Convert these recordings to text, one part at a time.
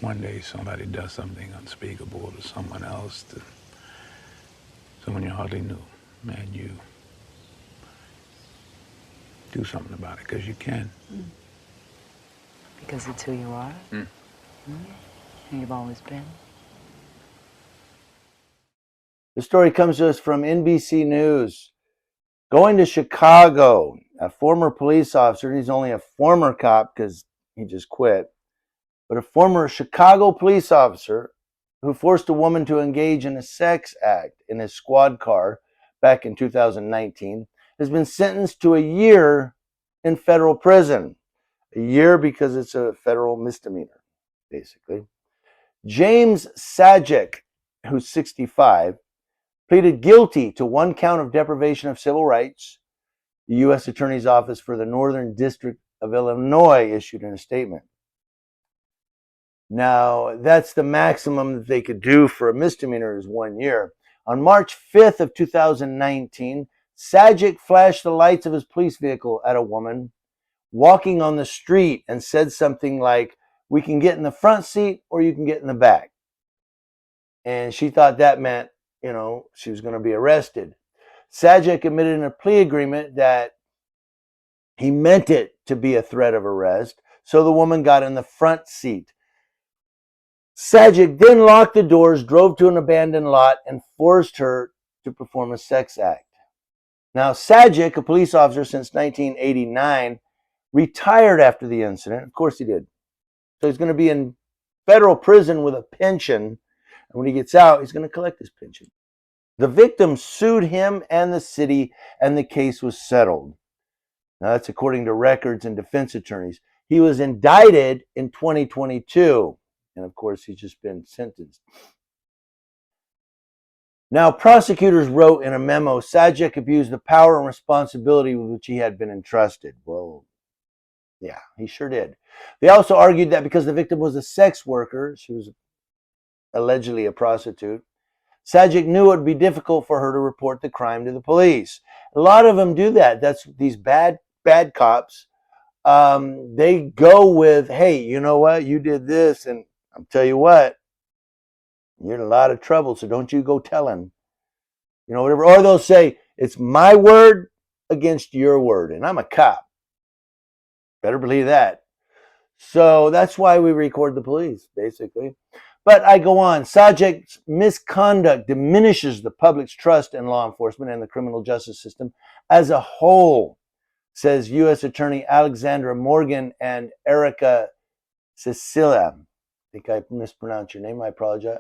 one day somebody does something unspeakable to someone else, to someone you hardly knew, and you do something about it because you can. Because it's who you are. And you've always been. The story comes to us from NBC News. Going to Chicago, a former police officer, he's only a former cop because he just quit, but a former Chicago police officer who forced a woman to engage in a sex act in his squad car back in 2019 has been sentenced to a year in federal prison. A year because it's a federal misdemeanor, basically. James Sajek, who's 65, pleaded guilty to one count of deprivation of civil rights. The U.S. Attorney's Office for the Northern District of Illinois issued in a statement. Now, that's the maximum that they could do for a misdemeanor is 1 year. On March 5th of 2019, Sajek flashed the lights of his police vehicle at a woman walking on the street and said something like, "We can get in the front seat or you can get in the back." And she thought that meant, she was going to be arrested. Sajek admitted in a plea agreement that he meant it to be a threat of arrest, so the woman got in the front seat. Sajek then locked the doors, drove to an abandoned lot, and forced her to perform a sex act. Now, Sajek, a police officer since 1989, retired after the incident. Of course he did. So he's going to be in federal prison with a pension. And when he gets out, he's going to collect his pension. The victim sued him and the city, and the case was settled. Now, that's according to records and defense attorneys. He was indicted in 2022. And of course, he's just been sentenced. Now, prosecutors wrote in a memo, Sajek abused the power and responsibility with which he had been entrusted. Well, yeah, he sure did. They also argued that because the victim was a sex worker, she was allegedly a prostitute, Sajek knew it would be difficult for her to report the crime to the police. A lot of them do that. That's these bad cops. They go with, hey, you know what? You did this, and I'll tell you what, you're in a lot of trouble, so don't you go telling. Whatever. Or they'll say, it's my word against your word, and I'm a cop. Better believe that. So that's why we record the police, basically. But I go on. Sajek's misconduct diminishes the public's trust in law enforcement and the criminal justice system as a whole, says U.S. Attorney Alexandra Morgan and Erica Cecilia. I think I mispronounced your name. I apologize.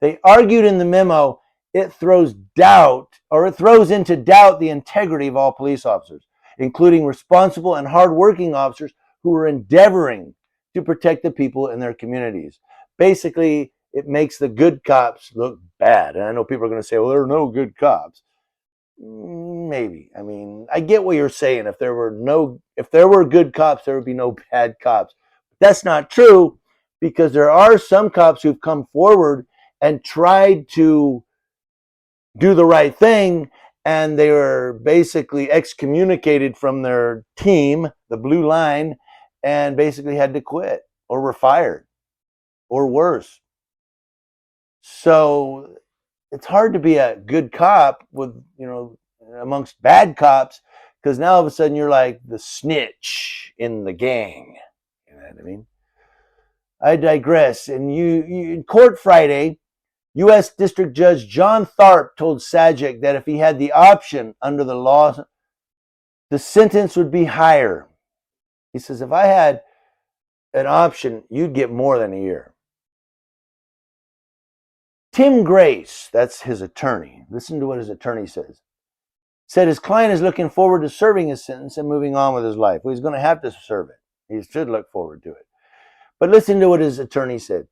They argued in the memo it throws into doubt the integrity of all police officers, including responsible and hardworking officers who are endeavoring to protect the people in their communities. Basically, it makes the good cops look bad. And I know people are going to say, well, there are no good cops. Maybe. I mean, I get what you're saying. If there were good cops, there would be no bad cops. But that's not true, because there are some cops who've come forward and tried to do the right thing, and they were basically excommunicated from their team, the Blue Line, and basically had to quit or were fired or worse. So it's hard to be a good cop with, amongst bad cops, because now all of a sudden you're like the snitch in the gang. You know what I mean? I digress. And in court Friday, U.S. District Judge John Tharp told Sajek that if he had the option under the law, the sentence would be higher. He says, if I had an option, you'd get more than a year. Tim Grace, that's his attorney. Listen to what his attorney said his client is looking forward to serving his sentence and moving on with his life. Well, he's going to have to serve it. He should look forward to it. But listen to what his attorney said.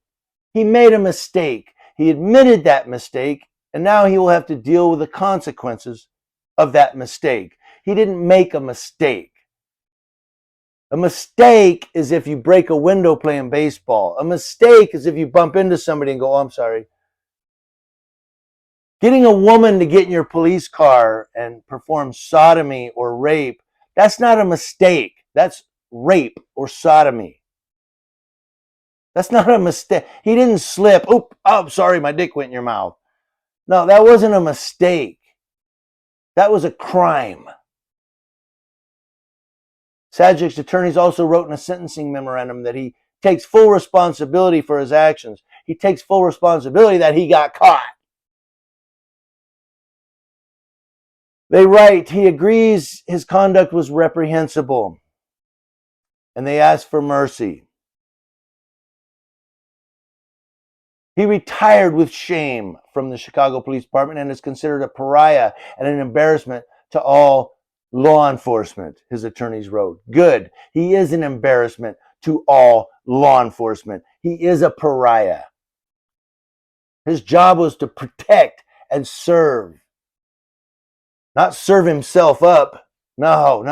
He made a mistake. He admitted that mistake, and now he will have to deal with the consequences of that mistake. He didn't make a mistake. A mistake is if you break a window playing baseball. A mistake is if you bump into somebody and go, oh, I'm sorry. Getting a woman to get in your police car and perform sodomy or rape, that's not a mistake. That's rape or sodomy. That's not a mistake. He didn't slip. Oh, sorry, my dick went in your mouth. No, that wasn't a mistake. That was a crime. Sajic's attorneys also wrote in a sentencing memorandum that he takes full responsibility for his actions. He takes full responsibility that he got caught. They write, he agrees his conduct was reprehensible, and they ask for mercy. He retired with shame from the Chicago Police Department and is considered a pariah and an embarrassment to all law enforcement, his attorneys wrote. Good. He is an embarrassment to all law enforcement. He is a pariah. His job was to protect and serve, not serve himself up. No.